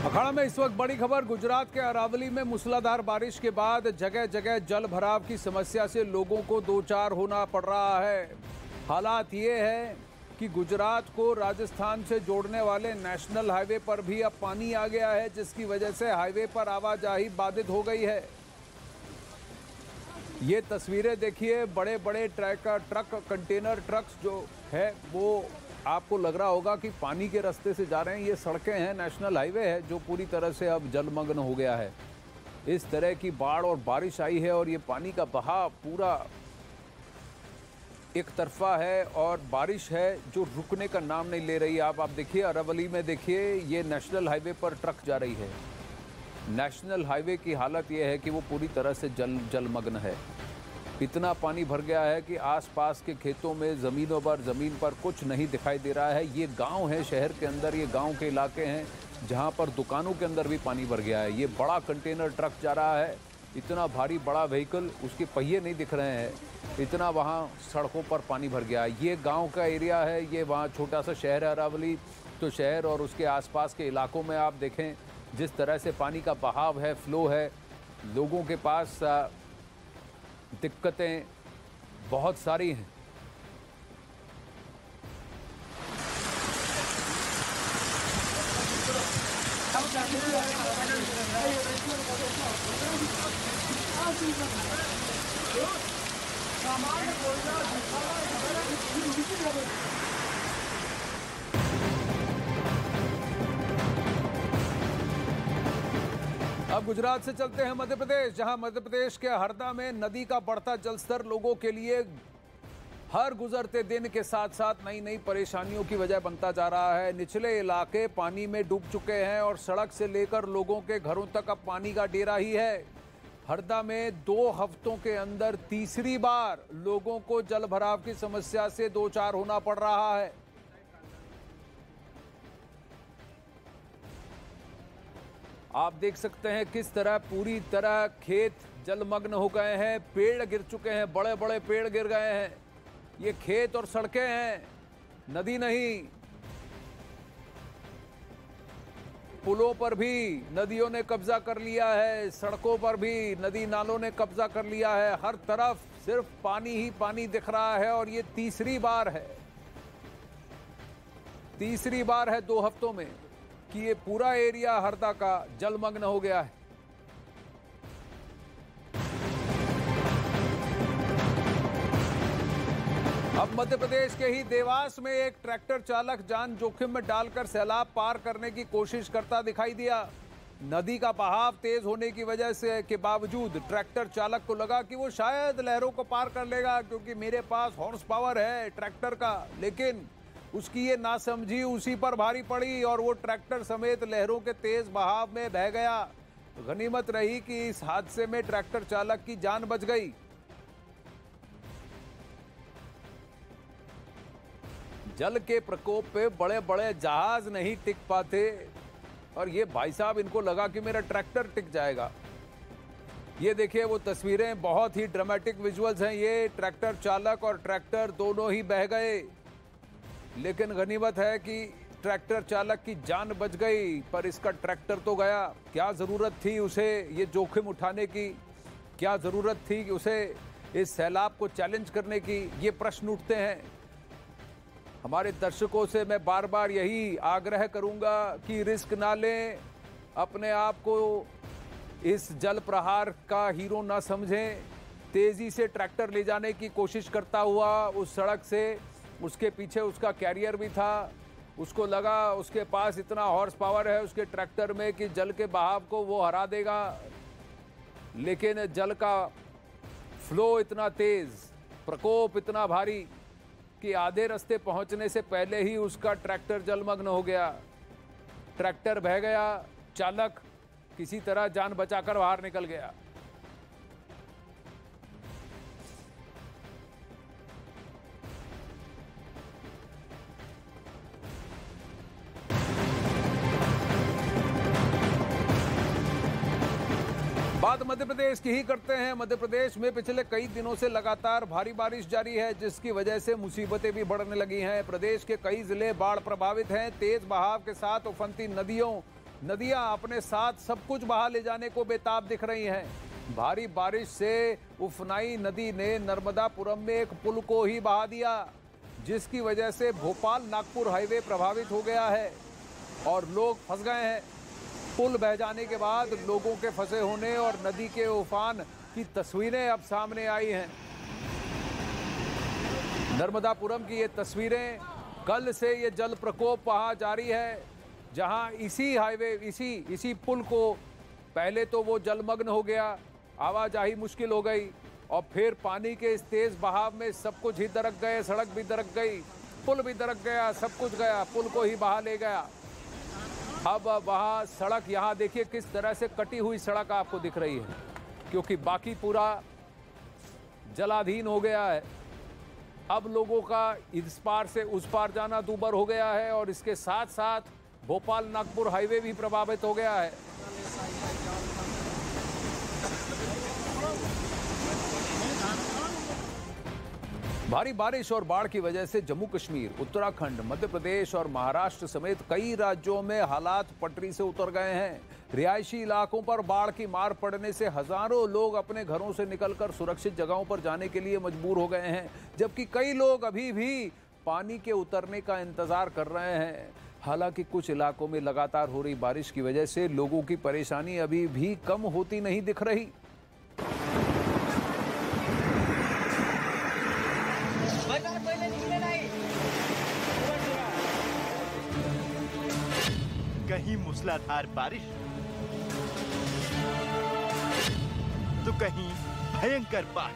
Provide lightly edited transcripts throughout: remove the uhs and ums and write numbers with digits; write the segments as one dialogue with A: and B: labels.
A: अखाड़ा में इस वक्त बड़ी खबर। गुजरात के अरावली में मूसलाधार बारिश के बाद जगह जगह जल भराव की समस्या से लोगों को दो चार होना पड़ रहा है। हालात ये है कि गुजरात को राजस्थान से जोड़ने वाले नेशनल हाईवे पर भी अब पानी आ गया है, जिसकी वजह से हाईवे पर आवाजाही बाधित हो गई है। ये तस्वीरें देखिए, बड़े बड़े ट्रक कंटेनर ट्रक्स जो है वो आपको लग रहा होगा कि पानी के रास्ते से जा रहे हैं। ये सड़कें हैं, नेशनल हाईवे है जो पूरी तरह से अब जलमग्न हो गया है। इस तरह की बाढ़ और बारिश आई है और ये पानी का बहाव पूरा एक तरफा है और बारिश है जो रुकने का नाम नहीं ले रही। आप देखिए, अरावली में देखिए, ये नेशनल हाईवे पर ट्रक जा रही है। नेशनल हाईवे की हालत ये है कि वो पूरी तरह से जलमग्न है। इतना पानी भर गया है कि आसपास के खेतों में ज़मीन पर कुछ नहीं दिखाई दे रहा है। ये गांव है, शहर के अंदर ये गांव के इलाके हैं जहां पर दुकानों के अंदर भी पानी भर गया है। ये बड़ा कंटेनर ट्रक जा रहा है, इतना भारी बड़ा व्हीकल, उसके पहिए नहीं दिख रहे हैं, इतना वहां सड़कों पर पानी भर गया है। ये गाँव का एरिया है, ये वहाँ छोटा सा शहर है अरावली। तो शहर और उसके आसपास के इलाकों में आप देखें जिस तरह से पानी का बहाव है, फ्लो है, लोगों के पास दिक्कतें बहुत सारी हैं। अब गुजरात से चलते हैं मध्य प्रदेश, जहां मध्य प्रदेश के हरदा में नदी का बढ़ता जलस्तर लोगों के लिए हर गुजरते दिन के साथ साथ नई नई परेशानियों की वजह बनता जा रहा है। निचले इलाके पानी में डूब चुके हैं और सड़क से लेकर लोगों के घरों तक अब पानी का डेरा ही है। हरदा में 2 हफ्तों के अंदर तीसरी बार लोगों को जल भराव की समस्या से दो चार होना पड़ रहा है। आप देख सकते हैं किस तरह पूरी तरह खेत जलमग्न हो गए हैं, पेड़ गिर चुके हैं, बड़े बड़े पेड़ गिर गए हैं। ये खेत और सड़कें हैं, नदी नहीं। पुलों पर भी नदियों ने कब्जा कर लिया है, सड़कों पर भी नदी नालों ने कब्जा कर लिया है। हर तरफ सिर्फ पानी ही पानी दिख रहा है और ये तीसरी बार है 2 हफ्तों में कि ये पूरा एरिया हरदा का जलमग्न हो गया है। अब मध्य प्रदेश के ही देवास में एक ट्रैक्टर चालक जान जोखिम में डालकर सैलाब पार करने की कोशिश करता दिखाई दिया। नदी का बहाव तेज होने की वजह से के बावजूद ट्रैक्टर चालक को लगा कि वो शायद लहरों को पार कर लेगा क्योंकि मेरे पास हॉर्स पावर है ट्रैक्टर का, लेकिन उसकी ये नासमझी उसी पर भारी पड़ी और वो ट्रैक्टर समेत लहरों के तेज बहाव में बह गया। गनीमत रही कि इस हादसे में ट्रैक्टर चालक की जान बच गई। जल के प्रकोप पे बड़े बड़े जहाज नहीं टिक पाते और ये भाई साहब, इनको लगा कि मेरा ट्रैक्टर टिक जाएगा। ये देखिए वो तस्वीरें, बहुत ही ड्रामेटिक विजुअल्स हैं। ये ट्रैक्टर चालक और ट्रैक्टर दोनों ही बह गए, लेकिन गनीमत है कि ट्रैक्टर चालक की जान बच गई, पर इसका ट्रैक्टर तो गया। क्या ज़रूरत थी उसे ये जोखिम उठाने की? क्या ज़रूरत थी कि उसे इस सैलाब को चैलेंज करने की? ये प्रश्न उठते हैं। हमारे दर्शकों से मैं बार बार यही आग्रह करूंगा कि रिस्क ना लें, अपने आप को इस जल प्रहार का हीरो ना समझें। तेज़ी से ट्रैक्टर ले जाने की कोशिश करता हुआ उस सड़क से, उसके पीछे उसका कैरियर भी था, उसको लगा उसके पास इतना हॉर्स पावर है उसके ट्रैक्टर में कि जल के बहाव को वो हरा देगा, लेकिन जल का फ्लो इतना तेज, प्रकोप इतना भारी कि आधे रास्ते पहुंचने से पहले ही उसका ट्रैक्टर जलमग्न हो गया। ट्रैक्टर बह गया, चालक किसी तरह जान बचाकर बाहर निकल गया। बात मध्य प्रदेश की ही करते हैं। मध्य प्रदेश में पिछले कई दिनों से लगातार भारी बारिश जारी है, जिसकी वजह से मुसीबतें भी बढ़ने लगी हैं। प्रदेश के कई जिले बाढ़ प्रभावित हैं। तेज बहाव के साथ उफनती नदियों नदियां अपने साथ सब कुछ बहा ले जाने को बेताब दिख रही हैं। भारी बारिश से उफनाई नदी ने नर्मदापुरम में एक पुल को ही बहा दिया, जिसकी वजह से भोपाल नागपुर हाईवे प्रभावित हो गया है और लोग फंस गए हैं। पुल बह जाने के बाद लोगों के फंसे होने और नदी के उफान की तस्वीरें अब सामने आई हैं। नर्मदापुरम की ये तस्वीरें, कल से ये जल प्रकोप वहां जारी है, जहां इसी हाईवे इसी पुल को पहले तो वो जलमग्न हो गया, आवाजाही मुश्किल हो गई और फिर पानी के इस तेज बहाव में सब कुछ ही दरक गए, सड़क भी दरक गई, पुल भी दरक गया, सब कुछ गया, पुल को ही बहा ले गया। अब वहाँ सड़क, यहाँ देखिए किस तरह से कटी हुई सड़क आपको दिख रही है, क्योंकि बाकी पूरा जलाधीन हो गया है। अब लोगों का इस पार से उस पार जाना दूभर हो गया है और इसके साथ साथ भोपाल नागपुर हाईवे भी प्रभावित हो गया है। भारी बारिश और बाढ़ की वजह से जम्मू कश्मीर, उत्तराखंड, मध्य प्रदेश और महाराष्ट्र समेत कई राज्यों में हालात पटरी से उतर गए हैं। रिहायशी इलाकों पर बाढ़ की मार पड़ने से हजारों लोग अपने घरों से निकलकर सुरक्षित जगहों पर जाने के लिए मजबूर हो गए हैं, जबकि कई लोग अभी भी पानी के उतरने का इंतजार कर रहे हैं। हालांकि कुछ इलाकों में लगातार हो रही बारिश की वजह से लोगों की परेशानी अभी भी कम होती नहीं दिख रही।
B: कहीं मूसलाधार बारिश तो कहीं भयंकर बाढ़,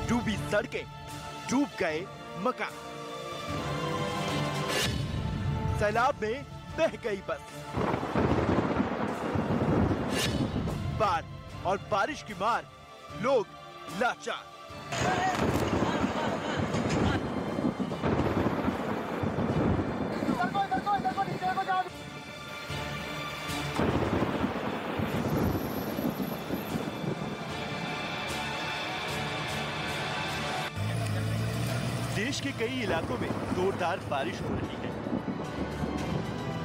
B: डूबी सड़कें, डूब गए मकान, सैलाब में बह गई बस। बाढ़ और बारिश की मार, लोग लाचार। देश के कई इलाकों में जोरदार बारिश हो रही है।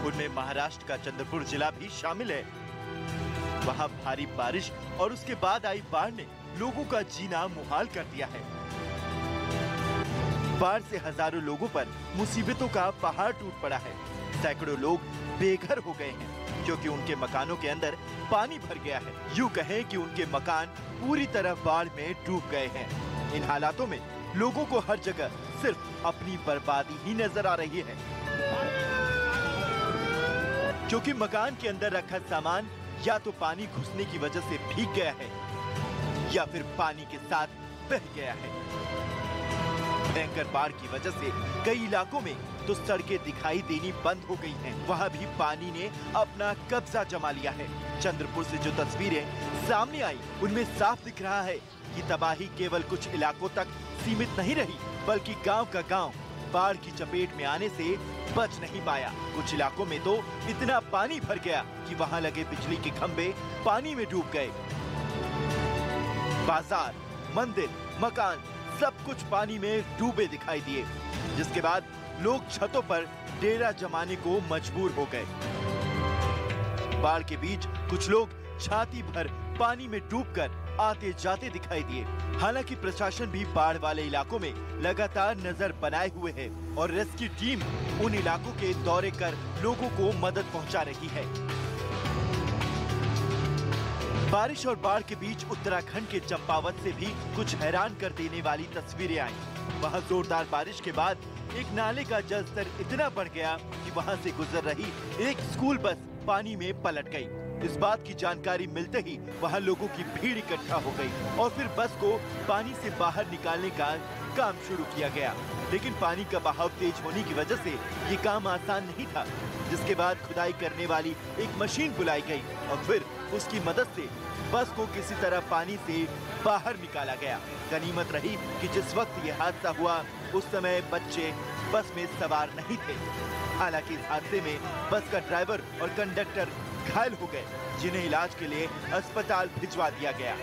B: उनमें महाराष्ट्र का चंद्रपुर जिला भी शामिल है। वहां भारी बारिश और उसके बाद आई बाढ़ ने लोगों का जीना मुहाल कर दिया है। बाढ़ से हजारों लोगों पर मुसीबतों का पहाड़ टूट पड़ा है। सैकड़ों लोग बेघर हो गए हैं क्योंकि उनके मकानों के अंदर पानी भर गया है। यूं कहें कि उनके मकान पूरी तरह बाढ़ में डूब गए हैं। इन हालातों में लोगों को हर जगह सिर्फ अपनी बर्बादी ही नजर आ रही है, क्योंकि मकान के अंदर रखा सामान या तो पानी घुसने की वजह से भीग गया है या फिर पानी के साथ बह गया है। भयंकर बाढ़ की वजह से कई इलाकों में तो सड़कें दिखाई देनी बंद हो गई हैं। वहां भी पानी ने अपना कब्जा जमा लिया है। चंद्रपुर से जो तस्वीरें सामने आई, उनमें साफ दिख रहा है कि तबाही केवल कुछ इलाकों तक सीमित नहीं रही, बल्कि गांव का गांव बाढ़ की चपेट में आने से बच नहीं पाया। कुछ इलाकों में तो इतना पानी भर गया कि वहां लगे बिजली के खंभे पानी में डूब गए। बाजार, मंदिर, मकान सब कुछ पानी में डूबे दिखाई दिए, जिसके बाद लोग छतों पर डेरा जमाने को मजबूर हो गए। बाढ़ के बीच कुछ लोग छाती भर पानी में डूबकर आते जाते दिखाई दिए। हालांकि प्रशासन भी बाढ़ वाले इलाकों में लगातार नजर बनाए हुए है और रेस्क्यू टीम उन इलाकों के दौरे कर लोगों को मदद पहुंचा रही है। बारिश और बाढ़ के बीच उत्तराखंड के चंपावत से भी कुछ हैरान कर देने वाली तस्वीरें आई। वहां जोरदार बारिश के बाद एक नाले का जलस्तर इतना बढ़ गया कि वहां से गुजर रही एक स्कूल बस पानी में पलट गई। इस बात की जानकारी मिलते ही वहां लोगों की भीड़ इकट्ठा हो गई और फिर बस को पानी से बाहर निकालने का काम शुरू किया गया। लेकिन पानी का बहाव तेज होने की वजह से ये काम आसान नहीं था, जिसके बाद खुदाई करने वाली एक मशीन बुलाई गई और फिर उसकी मदद से बस को किसी तरह पानी से बाहर निकाला गया। गनीमत रही कि जिस वक्त ये हादसा हुआ उस समय बच्चे बस में सवार नहीं थे। हालांकि इस हादसे में बस का ड्राइवर और कंडक्टर घायल हो गए, जिन्हें इलाज के लिए अस्पताल भिजवा दिया गया।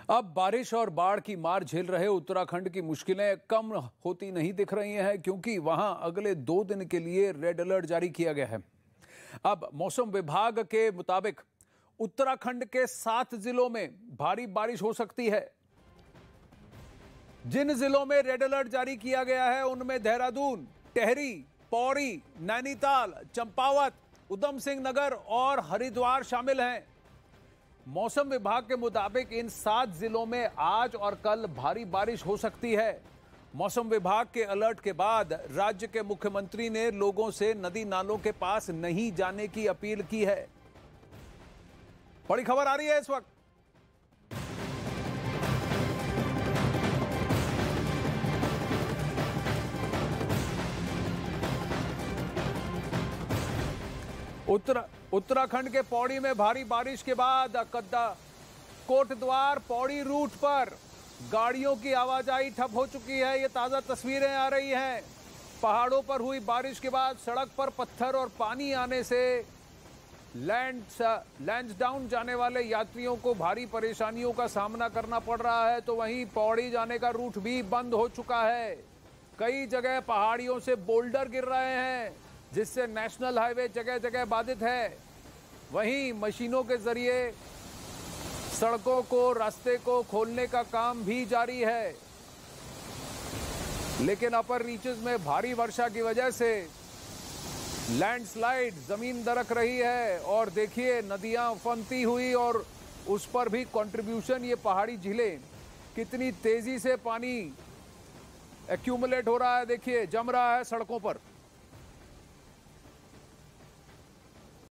A: अब बारिश और बाढ़ की मार झेल रहे उत्तराखंड की मुश्किलें कम होती नहीं दिख रही हैं, क्योंकि वहां अगले 2 दिन के लिए रेड अलर्ट जारी किया गया है। अब मौसम विभाग के मुताबिक उत्तराखंड के 7 जिलों में भारी बारिश हो सकती है। जिन जिलों में रेड अलर्ट जारी किया गया है उनमें देहरादून, टेहरी, पौड़ी, नैनीताल, चंपावत, उधम सिंह नगर और हरिद्वार शामिल हैं। मौसम विभाग के मुताबिक इन 7 जिलों में आज और कल भारी बारिश हो सकती है। मौसम विभाग के अलर्ट के बाद राज्य के मुख्यमंत्री ने लोगों से नदी नालों के पास नहीं जाने की अपील की है। बड़ी खबर आ रही है इस वक्त। उत्तराखंड के पौड़ी में भारी बारिश के बाद कोटद्वार पौड़ी रूट पर गाड़ियों की आवाजाही ठप हो चुकी है। ये ताजा तस्वीरें आ रही हैं। पहाड़ों पर हुई बारिश के बाद सड़क पर पत्थर और पानी आने से लैंसडाउन जाने वाले यात्रियों को भारी परेशानियों का सामना करना पड़ रहा है। तो वहीं पौड़ी जाने का रूट भी बंद हो चुका है। कई जगह पहाड़ियों से बोल्डर गिर रहे हैं, जिससे नेशनल हाईवे जगह जगह बाधित है। वहीं मशीनों के जरिए सड़कों को, रास्ते को खोलने का काम भी जारी है, लेकिन अपर रीचेस में भारी वर्षा की वजह से लैंडस्लाइड, जमीन दरक रही है। और देखिए नदियां उफनती हुई और उस पर भी कंट्रीब्यूशन, ये पहाड़ी झीलें कितनी तेजी से पानी एक्यूमुलेट हो रहा है। देखिए जम रहा है सड़कों पर।